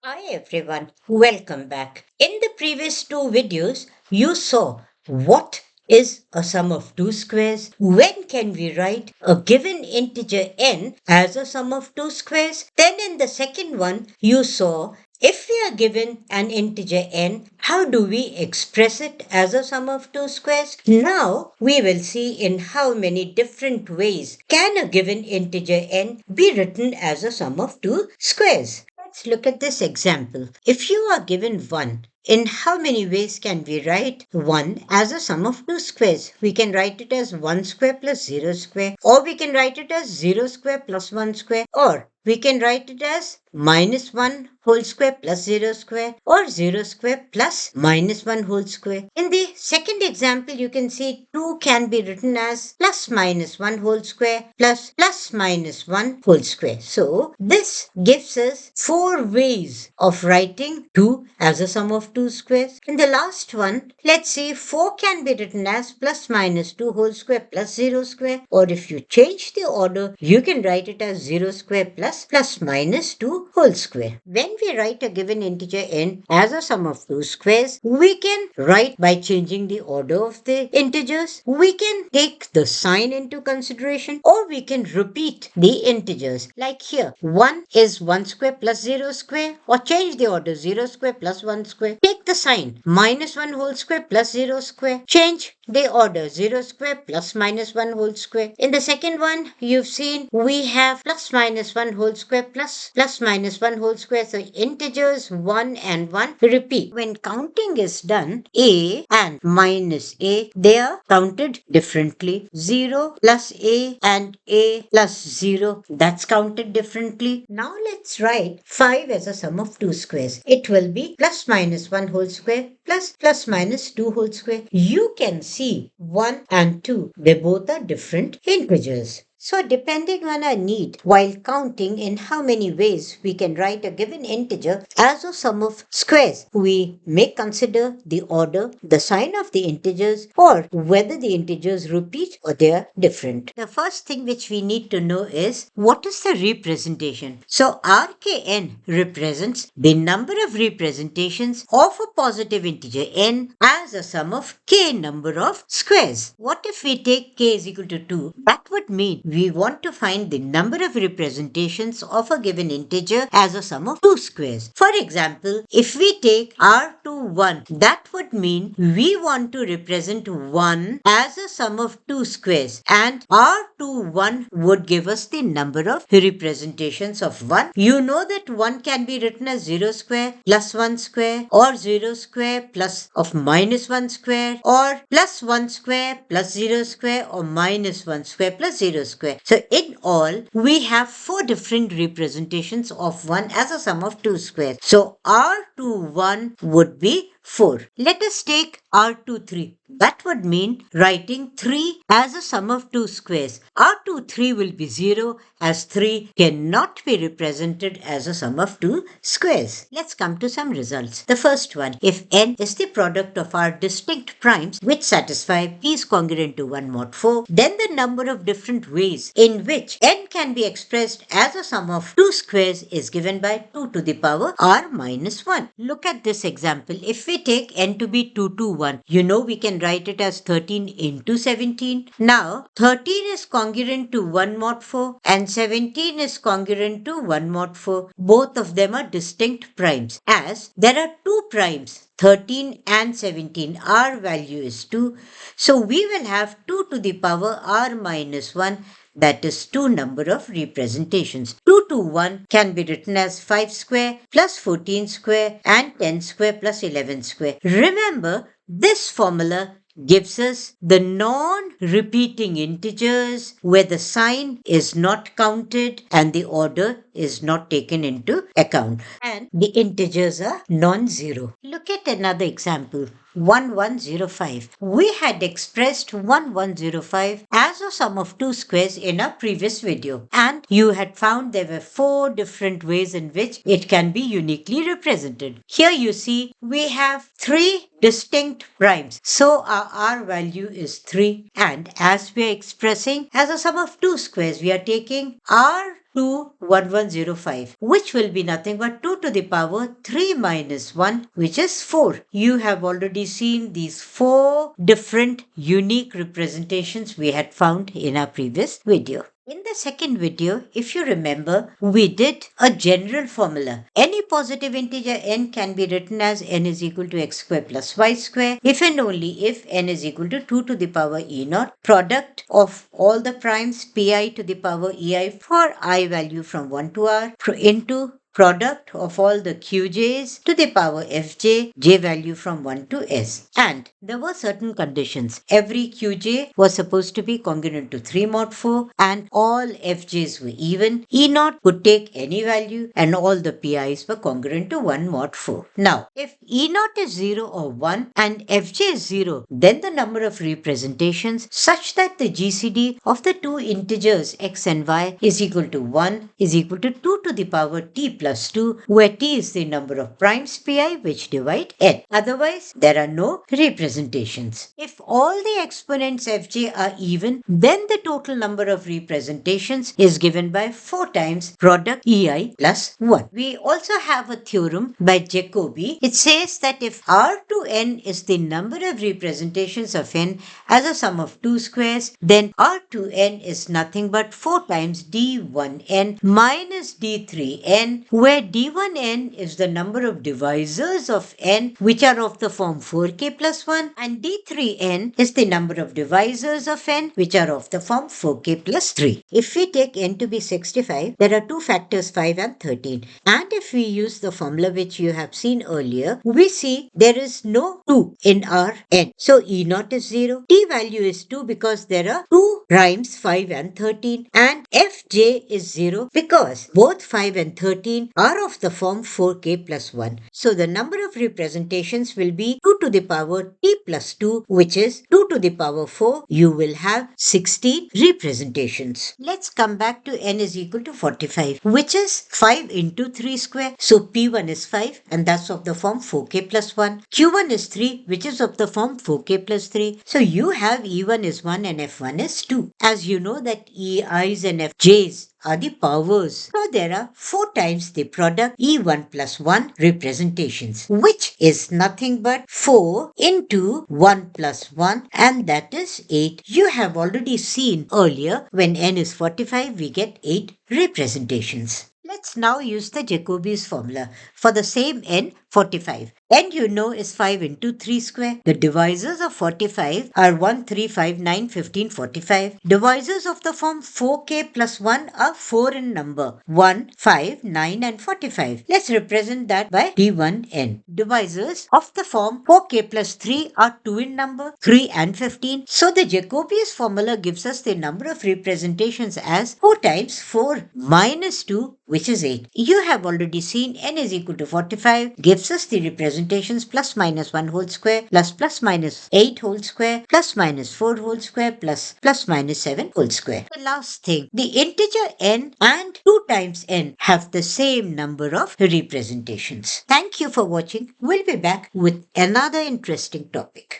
Hi everyone, welcome back. In the previous two videos, you saw what is a sum of two squares, when can we write a given integer n as a sum of two squares. Then in the second one, you saw if we are given an integer n, how do we express it as a sum of two squares? Now we will see in how many different ways can a given integer n be written as a sum of two squares. Let's look at this example. If you are given 1, in how many ways can we write 1 as a sum of two squares? We can write it as 1 square plus 0 square, or we can write it as 0 square plus 1 square, or we can write it as minus 1 whole square plus 0 square, or 0 square plus minus 1 whole square. In the second example, you can see 2 can be written as plus minus 1 whole square plus minus 1 whole square. So this gives us 4 ways of writing 2 as a sum of two squares. In the last one, let's see, 4 can be written as plus minus 2 whole square plus 0 square, or if you change the order, you can write it as 0 square plus minus 2 whole square. When we write a given integer n as a sum of two squares, we can write by changing the order of the integers. We can take the sign into consideration, or we can repeat the integers. Like here, 1 is 1 square plus 0 square, or change the order, 0 square plus 1 square. Take the sign, minus 1 whole square plus 0 square. Change the order, 0 square plus minus 1 whole square. In the second one, you've seen we have plus minus 1 whole square plus minus 1 whole square. So integers 1 and 1 repeat. When counting is done, a and minus a, they are counted differently. 0 plus a and a plus 0, that's counted differently. Now let's write 5 as a sum of two squares. It will be plus minus 1 whole square plus minus 2 whole square. You can see 1 and 2, they both are different integers. So depending on our need, while counting in how many ways we can write a given integer as a sum of squares, we may consider the order, the sign of the integers, or whether the integers repeat or they are different. The first thing which we need to know is what is the representation. So RKn represents the number of representations of a positive integer n as a sum of k number of squares. What if we take k is equal to 2? That would mean we want to find the number of representations of a given integer as a sum of two squares. For example, if we take r to 1, that would mean we want to represent 1 as a sum of two squares, and r to 1 would give us the number of representations of 1. You know that 1 can be written as 0 square plus 1 square, or 0 square plus of minus 1 square, or plus 1 square plus 0 square, or minus 1 square plus 0 square. So in all, we have 4 different representations of 1 as a sum of two squares. So r to 1 would be 4. Let us take r to 3. That would mean writing 3 as a sum of two squares. r to 3 will be 0, as 3 cannot be represented as a sum of two squares. Let's come to some results. The first one, if n is the product of our distinct primes which satisfy p is congruent to 1 mod 4, then the number of different ways in which n can be expressed as a sum of two squares is given by 2 to the power r minus 1. Look at this example. If we take n to be 2 to 1, you know we can write it as 13 into 17. Now, 13 is congruent to 1 mod 4 and 17 is congruent to 1 mod 4. Both of them are distinct primes, as there are two primes, 13 and 17. R value is 2. So we will have 2 to the power r minus 1, that is 2 number of representations. 2 to 1 can be written as 5 square plus 14 square and 10 square plus 11 square. Remember, this formula gives us the non-repeating integers where the sign is not counted and the order is not taken into account, and the integers are non-zero. Look at another example. 1105. We had expressed 1105 as a sum of two squares in our previous video, and you had found there were 4 different ways in which it can be uniquely represented. Here you see we have 3 distinct primes. So our r value is 3, and as we are expressing as a sum of two squares, we are taking r 21105, which will be nothing but 2 to the power 3 minus 1, which is 4. You have already seen these 4 different unique representations we had found in our previous video. In the second video, if you remember, we did a general formula. Any positive integer n can be written as n is equal to x square plus y square if and only if n is equal to 2 to the power e naught, product of all the primes pi to the power ei for I value from 1 to r into product of all the qj's to the power fj, j value from 1 to s. And there were certain conditions. Every qj was supposed to be congruent to 3 mod 4 and all fj's were even. E naught could take any value and all the pi's were congruent to 1 mod 4. Now, if E naught is 0 or 1 and fj is 0, then the number of representations such that the GCD of the two integers x and y is equal to 1 is equal to 2 to the power t plus 2, where t is the number of primes pi which divide n. Otherwise, there are no representations. If all the exponents fj are even, then the total number of representations is given by 4 times product ei plus 1. We also have a theorem by Jacobi. It says that if R to n is the number of representations of n as a sum of two squares, then R to n is nothing but 4 times d1n minus d3n, where d1n is the number of divisors of n which are of the form 4k plus 1 and d3n is the number of divisors of n which are of the form 4k plus 3. If we take n to be 65, there are two factors 5 and 13. And if we use the formula which you have seen earlier, we see there is no 2 in our n. So E naught is 0. T value is 2 because there are two primes 5 and 13. And Fj is 0 because both 5 and 13 are of the form 4k plus 1. So the number of representations will be 2 to the power t plus 2, which is 2 to the power 4. You will have 16 representations. Let's come back to n is equal to 45, which is 5 into 3 square. So P1 is 5 and that's of the form 4k plus 1. Q1 is 3, which is of the form 4k plus 3. So you have E1 is 1 and F1 is 2. As you know that EI's and FJ's are the powers. So there are 4 times the product E1 plus 1 representations, which is nothing but 4 into 1 plus 1, and that is 8. You have already seen earlier when n is 45 we get 8 representations. Let's now use the Jacobi's formula for the same n, 45. N you know is 5 into 3 square. The divisors of 45 are 1, 3, 5, 9, 15, 45. Divisors of the form 4k plus 1 are 4 in number. 1, 5, 9 and 45. Let's represent that by D1n. Divisors of the form 4k plus 3 are 2 in number. 3 and 15. So the Jacobi's formula gives us the number of representations as 4 times 4 minus 2, which is 8. You have already seen n is equal to 45 gives us the representations plus minus 1 whole square plus minus 8 whole square plus minus 4 whole square plus minus 7 whole square. The last thing, the integer n and 2 times n have the same number of representations. Thank you for watching. We'll be back with another interesting topic.